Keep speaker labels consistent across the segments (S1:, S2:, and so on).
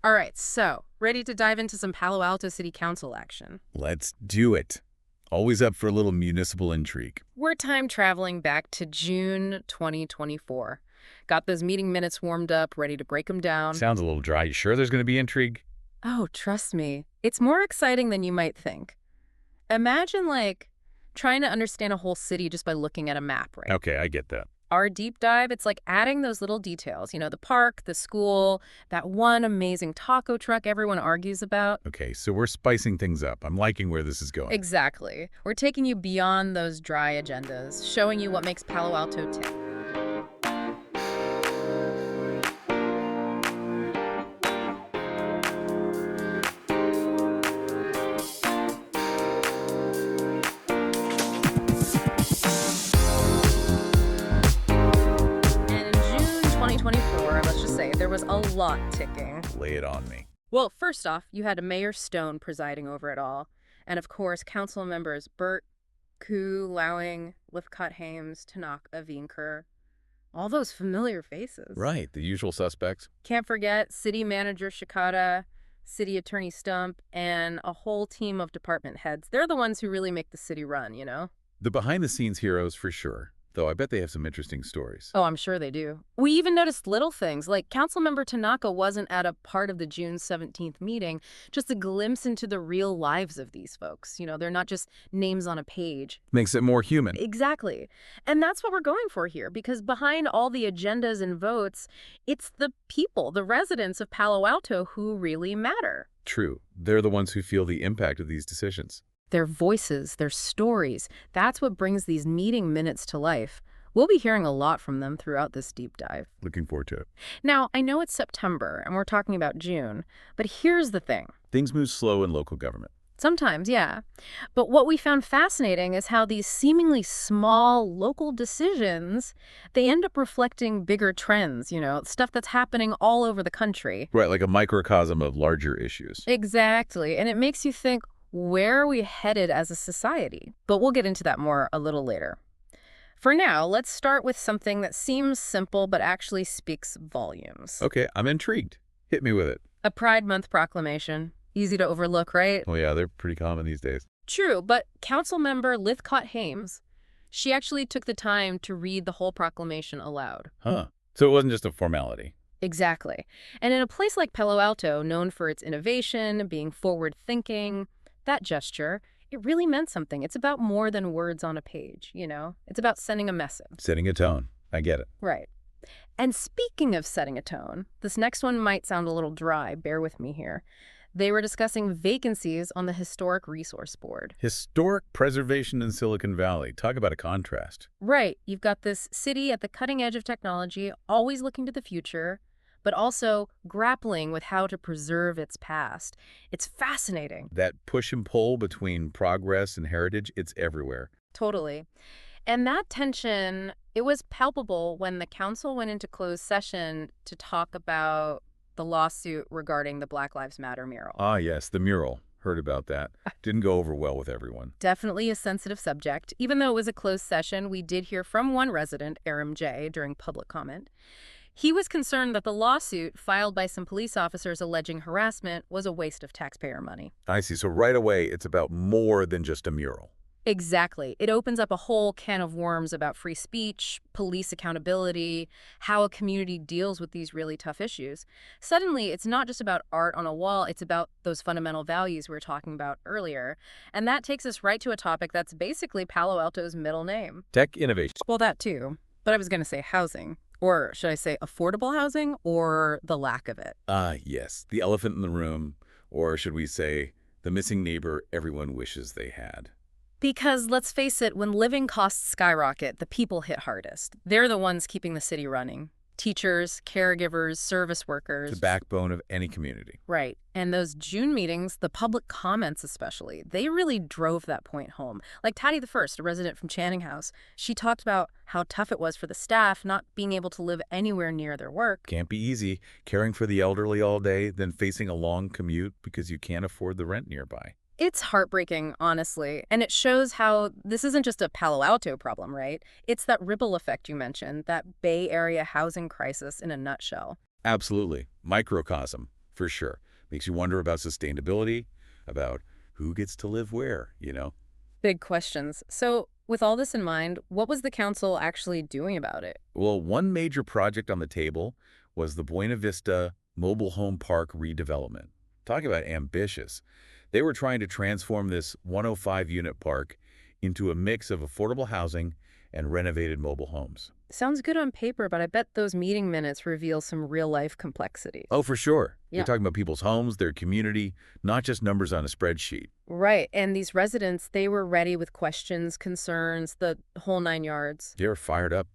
S1: All right, so ready to dive into some Palo Alto City Council action.
S2: Let's do it. Always up for a little municipal intrigue.
S1: We're time traveling back to June 2024. Got those meeting minutes warmed up, ready to break them down.
S2: Sounds a little dry. You sure there's going to be intrigue?
S1: Oh, trust me, it's more exciting than you might think. Imagine, trying to understand a whole city just by looking at a map, right?
S2: Okay, I get that.
S1: Our deep dive, it's like adding those little details, the park, the school, that one amazing taco truck everyone argues about.
S2: Okay, so we're spicing things up. I'm liking where this is going.
S1: Exactly. We're taking you beyond those dry agendas, showing you what makes Palo Alto tick. And in June 2024, let's just say, there was a lot ticking.
S2: Lay it on me.
S1: Well, first off, you had Mayor Stone presiding over it all. And of course, council members Burt, Koo, Lowing, Lifcott Hames, Tanaka, Vinker. All those familiar faces.
S2: Right, the usual suspects.
S1: Can't forget City Manager Shikata, City Attorney Stump, and a whole team of department heads. They're the ones who really make the city run,
S2: The behind-the-scenes heroes for sure, though I bet they have some interesting stories.
S1: Oh, I'm sure they do. We even noticed little things, like Councilmember Tanaka wasn't at a part of the June 17th meeting, just a glimpse into the real lives of these folks. They're not just names on a page.
S2: Makes it more human.
S1: Exactly. And that's what we're going for here, because behind all the agendas and votes, it's the people, the residents of Palo Alto who really matter.
S2: True. They're the ones who feel the impact of these decisions.
S1: Their voices, their stories, that's what brings these meeting minutes to life. We'll be hearing a lot from them throughout this deep dive.
S2: Looking forward to it.
S1: Now, I know it's September and we're talking about June, but here's the thing.
S2: Things move slow in local government.
S1: Sometimes, yeah. But what we found fascinating is how these seemingly small local decisions, they end up reflecting bigger trends, stuff that's happening all over the country.
S2: Right, like a microcosm of larger issues.
S1: Exactly. And it makes you think, where are we headed as a society? But we'll get into that more a little later. For now, let's start with something that seems simple but actually speaks volumes.
S2: Okay, I'm intrigued. Hit me with it.
S1: A Pride Month proclamation. Easy to overlook, right?
S2: Oh yeah, they're pretty common these days.
S1: True, but Councilmember Lifcott Hames, she actually took the time to read the whole proclamation aloud.
S2: Huh. So it wasn't just a formality.
S1: Exactly. And in a place like Palo Alto, known for its innovation, being forward-thinking, that gesture, it really meant something. It's about more than words on a page, It's about sending a message.
S2: Setting a tone. I get it.
S1: Right. And speaking of setting a tone, this next one might sound a little dry. Bear with me here. They were discussing vacancies on the Historic Resource Board.
S2: Historic preservation in Silicon Valley. Talk about a contrast.
S1: Right. You've got this city at the cutting edge of technology, always looking to the future, but also grappling with how to preserve its past. It's fascinating.
S2: That push and pull between progress and heritage, it's everywhere.
S1: Totally. And that tension, it was palpable when the council went into closed session to talk about the lawsuit regarding the Black Lives Matter mural.
S2: Ah, yes, the mural. Heard about that. Didn't go over well with everyone.
S1: Definitely a sensitive subject. Even though it was a closed session, we did hear from one resident, Aram J., during public comment. He was concerned that the lawsuit filed by some police officers alleging harassment was a waste of taxpayer money.
S2: I see. So right away, it's about more than just a mural.
S1: Exactly. It opens up a whole can of worms about free speech, police accountability, how a community deals with these really tough issues. Suddenly, it's not just about art on a wall, it's about those fundamental values we were talking about earlier. And that takes us right to a topic that's basically Palo Alto's middle name.
S2: Tech innovation.
S1: Well, that too. But I was going to say housing. Or should I say affordable housing, or the lack of it?
S2: Ah, yes. The elephant in the room. Or should we say, the missing neighbor everyone wishes they had.
S1: Because let's face it, when living costs skyrocket, the people hit hardest. They're the ones keeping the city running. Teachers, caregivers, service workers.
S2: The backbone of any community.
S1: Right. And those June meetings, the public comments especially, they really drove that point home. Like Taddy the First, a resident from Channing House, she talked about how tough it was for the staff not being able to live anywhere near their work.
S2: Can't be easy, caring for the elderly all day, then facing a long commute because you can't afford the rent nearby.
S1: It's heartbreaking, honestly, and it shows how this isn't just a Palo Alto problem, right? It's that ripple effect you mentioned, that Bay Area housing crisis in a nutshell.
S2: Absolutely. Microcosm. For sure. Makes you wonder about sustainability, about who gets to live where.
S1: Big questions. So, with all this in mind, what was the council actually doing about it?
S2: Well, one major project on the table was the Buena Vista Mobile Home Park redevelopment. Talking about ambitious. They were trying to transform this 105-unit park into a mix of affordable housing and renovated mobile homes.
S1: Sounds good on paper, but I bet those meeting minutes reveal some real-life complexities.
S2: Oh, for sure. You're
S1: Yeah.
S2: talking about people's homes, their community, not just numbers on a spreadsheet.
S1: Right, and these residents, they were ready with questions, concerns, the whole nine yards.
S2: They're fired up.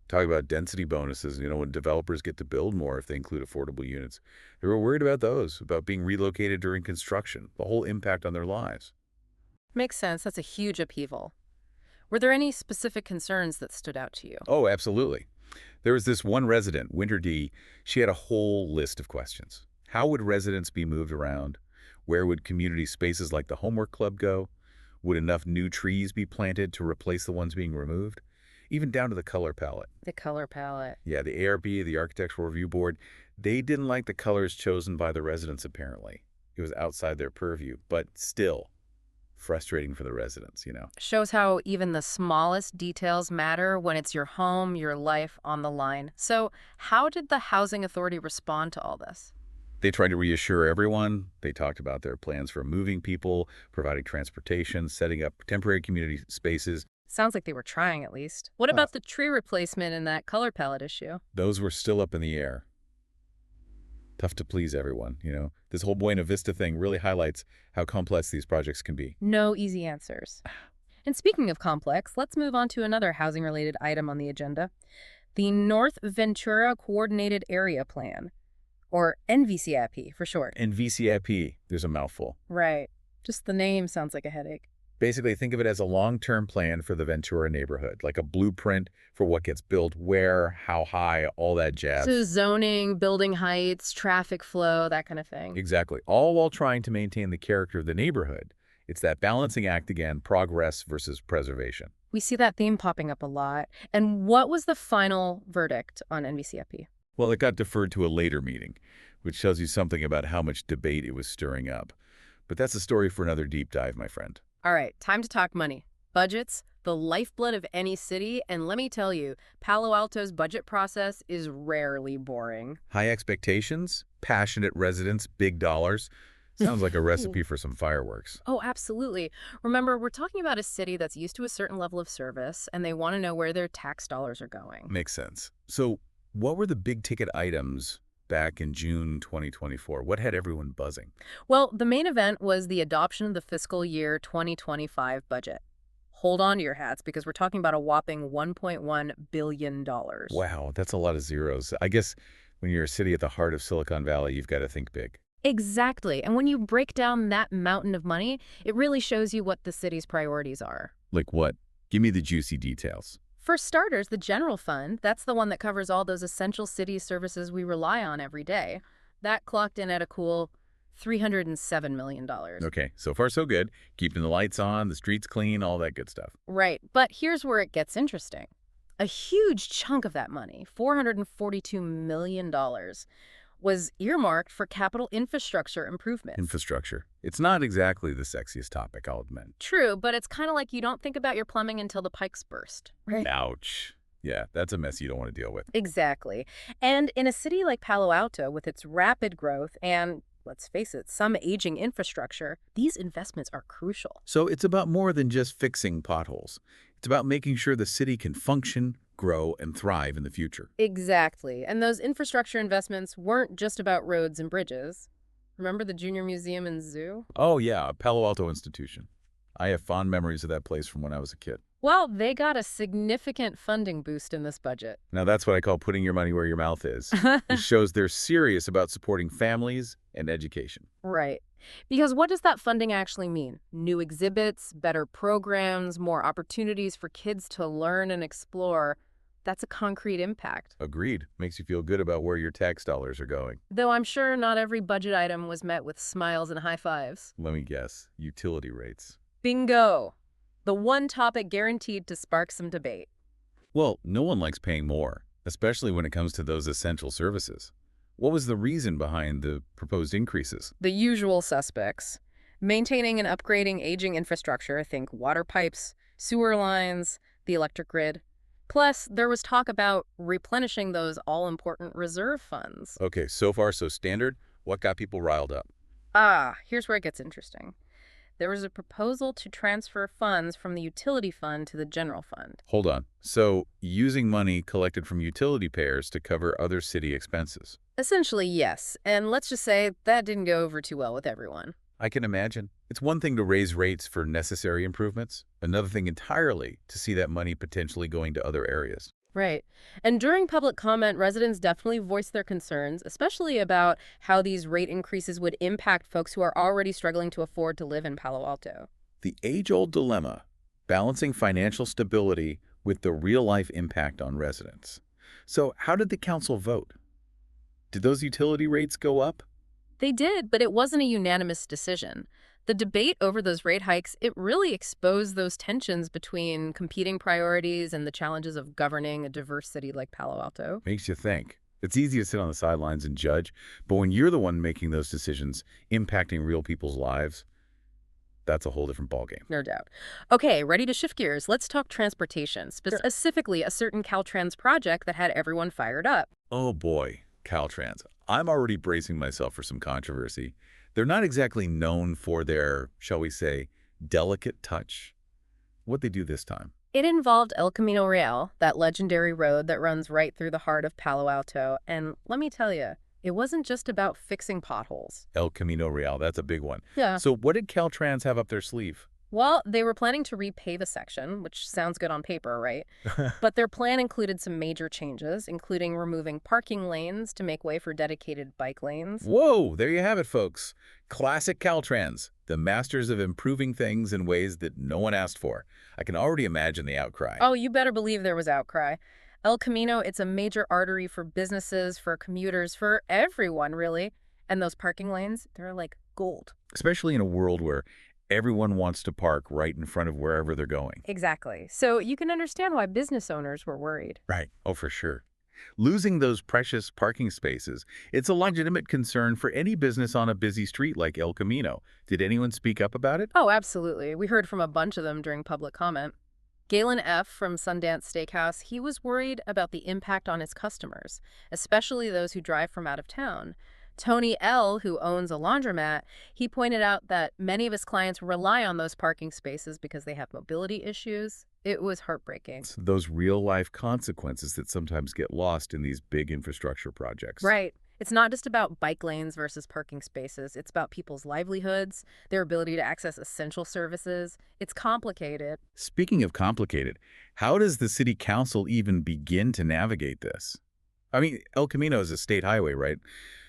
S2: Talking about density bonuses, when developers get to build more if they include affordable units. They were worried about those, about being relocated during construction, the whole impact on their lives.
S1: Makes sense. That's a huge upheaval. Were there any specific concerns that stood out to you?
S2: Oh, absolutely. There was this one resident, Winter D. She had a whole list of questions. How would residents be moved around? Where would community spaces like the homework club go? Would enough new trees be planted to replace the ones being removed? Even down to the color palette.
S1: The color palette.
S2: Yeah, the ARB, the Architectural Review Board, they didn't like the colors chosen by the residents, apparently. It was outside their purview, but still frustrating for the residents.
S1: Shows how even the smallest details matter when it's your home, your life on the line. So, how did the housing authority respond to all this?
S2: They tried to reassure everyone. They talked about their plans for moving people, providing transportation, setting up temporary community spaces.
S1: Sounds like they were trying at least. What
S2: Well,
S1: about the tree replacement and that color palette issue?
S2: those were still up in the air. Tough to please everyone. This whole Buena Vista thing really highlights how complex these projects can be.
S1: No easy answers. And speaking of complex, let's move on to another housing-related item on the agenda. The North Ventura Coordinated Area Plan, or NVCIP for short.
S2: And VCIP, there's a mouthful.
S1: Right. Just the name sounds like a headache.
S2: Basically, think of it as a long-term plan for the Ventura neighborhood, like a blueprint for what gets built where, how high, all that jazz.
S1: So zoning, building heights, traffic flow, that kind of thing.
S2: Exactly. All while trying to maintain the character of the neighborhood. It's that balancing act again, progress versus preservation.
S1: We see that theme popping up a lot. And what was the final verdict on NVCIP?
S2: Well, it got deferred to a later meeting, which tells you something about how much debate it was stirring up. But that's a story for another deep dive, my friend.
S1: All right, time to talk money. Budgets, the lifeblood of any city, and let me tell you, Palo Alto's budget process is rarely boring.
S2: High expectations, passionate residents, big dollars. Sounds like a recipe for some fireworks.
S1: Oh, absolutely. Remember, we're talking about a city that's used to a certain level of service, and they want to know where their tax dollars are going.
S2: Makes sense. So what were the big ticket items back in June 2024? What had everyone buzzing?
S1: Well, the main event was the adoption of the fiscal year 2025 budget. Hold on to your hats because we're talking about a whopping $1.1 billion.
S2: Wow, that's a lot of zeros. I guess when you're a city at the heart of Silicon Valley, you've got to think big.
S1: Exactly. And when you break down that mountain of money, it really shows you what the city's priorities are.
S2: Like what? Give me the juicy details.
S1: For starters, the general fund, that's the one that covers all those essential city services we rely on every day. That clocked in at a cool $307 million.
S2: Okay, so far so good. Keeping the lights on, the streets clean, all that good stuff.
S1: Right, but here's where it gets interesting. A huge chunk of that money, $442 million, was earmarked for capital infrastructure improvements.
S2: Infrastructure. It's not exactly the sexiest topic, I'll admit.
S1: True, but it's kind of like you don't think about your plumbing until the pipes burst. Right.
S2: Ouch. Yeah, that's a mess you don't want to deal with.
S1: Exactly. And in a city like Palo Alto, with its rapid growth and, let's face it, some aging infrastructure, these investments are crucial.
S2: So it's about more than just fixing potholes. It's about making sure the city can function, grow, and thrive in the future.
S1: Exactly. And those infrastructure investments weren't just about roads and bridges. Remember the Junior Museum and Zoo?
S2: Oh yeah, Palo Alto Institution. I have fond memories of that place from when I was a kid.
S1: Well, they got a significant funding boost in this budget.
S2: Now that's what I call putting your money where your mouth is. It shows they're serious about supporting families and education.
S1: Right. Because what does that funding actually mean? New exhibits, better programs, more opportunities for kids to learn and explore. That's a concrete impact.
S2: Agreed. Makes you feel good about where your tax dollars are going.
S1: Though I'm sure not every budget item was met with smiles and high fives.
S2: Let me guess. Utility rates.
S1: Bingo! The one topic guaranteed to spark some debate.
S2: Well, no one likes paying more, especially when it comes to those essential services. What was the reason behind the proposed increases?
S1: The usual suspects. Maintaining and upgrading aging infrastructure, think water pipes, sewer lines, the electric grid. Plus, there was talk about replenishing those all-important reserve funds.
S2: Okay, so far so standard. What got people riled up?
S1: Here's where it gets interesting. There was a proposal to transfer funds from the utility fund to the general fund.
S2: Hold on. So, using money collected from utility payers to cover other city expenses.
S1: Essentially, yes. And let's just say that didn't go over too well with everyone.
S2: I can imagine. It's one thing to raise rates for necessary improvements, another thing entirely to see that money potentially going to other areas.
S1: Right. And during public comment, residents definitely voiced their concerns, especially about how these rate increases would impact folks who are already struggling to afford to live in Palo Alto.
S2: The age-old dilemma, balancing financial stability with the real-life impact on residents. So how did the council vote? Did those utility rates go up?
S1: They did, but it wasn't a unanimous decision. The debate over those rate hikes, it really exposed those tensions between competing priorities and the challenges of governing a diverse city like Palo Alto.
S2: Makes you think. It's easy to sit on the sidelines and judge, but when you're the one making those decisions, impacting real people's lives, that's a whole different ballgame.
S1: No doubt. Okay, ready to shift gears. Let's talk transportation, specifically a certain Caltrans project that had everyone fired up.
S2: Oh boy, Caltrans. I'm already bracing myself for some controversy. They're not exactly known for their, shall we say, delicate touch. What'd they do this time?
S1: It involved El Camino Real, that legendary road that runs right through the heart of Palo Alto. And let me tell you, it wasn't just about fixing potholes.
S2: El Camino Real, that's a big one.
S1: Yeah.
S2: So what did Caltrans have up their sleeve?
S1: Well, they were planning to repave a section, which sounds good on paper, right? But their plan included some major changes, including removing parking lanes to make way for dedicated bike lanes.
S2: Whoa, there you have it, folks. Classic Caltrans, the masters of improving things in ways that no one asked for. I can already imagine the outcry.
S1: Oh, you better believe there was outcry. El Camino, it's a major artery for businesses, for commuters, for everyone, really. And those parking lanes, they're like gold.
S2: Especially in a world where everyone wants to park right in front of wherever they're going.
S1: Exactly. So you can understand why business owners were worried.
S2: Right. Oh, for sure. Losing those precious parking spaces, it's a legitimate concern for any business on a busy street like El Camino. Did anyone speak up about it?
S1: Oh, absolutely. We heard from a bunch of them during public comment. Galen F. from Sundance Steakhouse, he was worried about the impact on his customers, especially those who drive from out of town. Tony L., who owns a laundromat, he pointed out that many of his clients rely on those parking spaces because they have mobility issues. It was heartbreaking.
S2: It's those real-life consequences that sometimes get lost in these big infrastructure projects.
S1: Right. It's not just about bike lanes versus parking spaces. It's about people's livelihoods, their ability to access essential services. It's complicated.
S2: Speaking of complicated, how does the city council even begin to navigate this? I mean, El Camino is a state highway, right?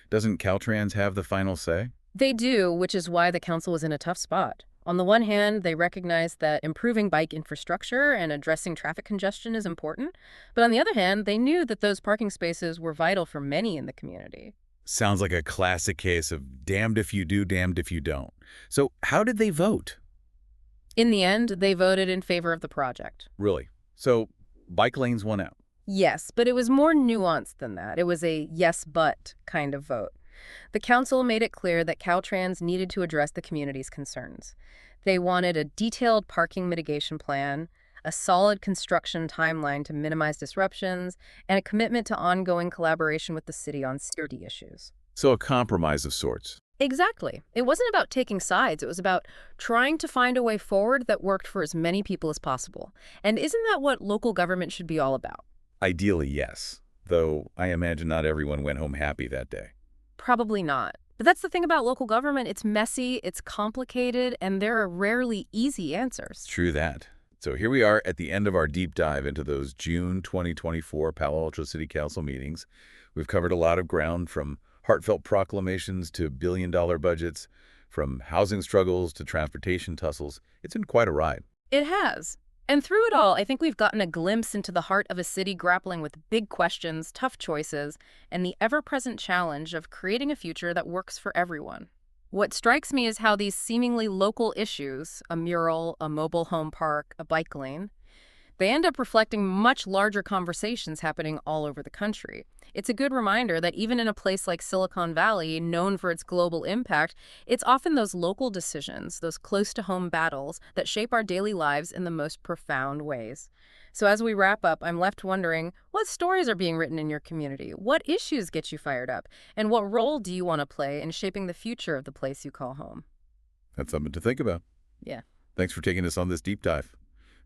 S2: Doesn't Caltrans have the final say?
S1: They do, which is why the council was in a tough spot. On the one hand, they recognize that improving bike infrastructure and addressing traffic congestion is important. But on the other hand, they knew that those parking spaces were vital for many in the community.
S2: Sounds like a classic case of damned if you do, damned if you don't. So how did they vote?
S1: In the end, they voted in favor of the project.
S2: Really? So bike lanes won out.
S1: Yes, but it was more nuanced than that. It was a yes, but kind of vote. The council made it clear that Caltrans needed to address the community's concerns. They wanted a detailed parking mitigation plan, a solid construction timeline to minimize disruptions, and a commitment to ongoing collaboration with the city on security issues.
S2: So a compromise of sorts.
S1: Exactly. It wasn't about taking sides. It was about trying to find a way forward that worked for as many people as possible. And isn't that what local government should be all about?
S2: Ideally, yes. Though I imagine not everyone went home happy that day.
S1: Probably not. But that's the thing about local government. It's messy, it's complicated, and there are rarely easy answers.
S2: True that. So here we are at the end of our deep dive into those June 2024 Palo Alto City Council meetings. We've covered a lot of ground, from heartfelt proclamations to billion-dollar budgets, from housing struggles to transportation tussles. It's been quite a ride.
S1: It has. And through it all, I think we've gotten a glimpse into the heart of a city grappling with big questions, tough choices, and the ever-present challenge of creating a future that works for everyone. What strikes me is how these seemingly local issues, a mural, a mobile home park, a bike lane, They end up reflecting much larger conversations happening all over the country. It's a good reminder that even in a place like Silicon Valley, known for its global impact, it's often those local decisions, those close-to-home battles, that shape our daily lives in the most profound ways. So as we wrap up, I'm left wondering, what stories are being written in your community? What issues get you fired up? And what role do you want to play in shaping the future of the place you call home?
S2: That's something to think about.
S1: Yeah.
S2: Thanks for taking us on this deep dive.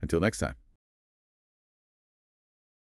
S2: Until next time.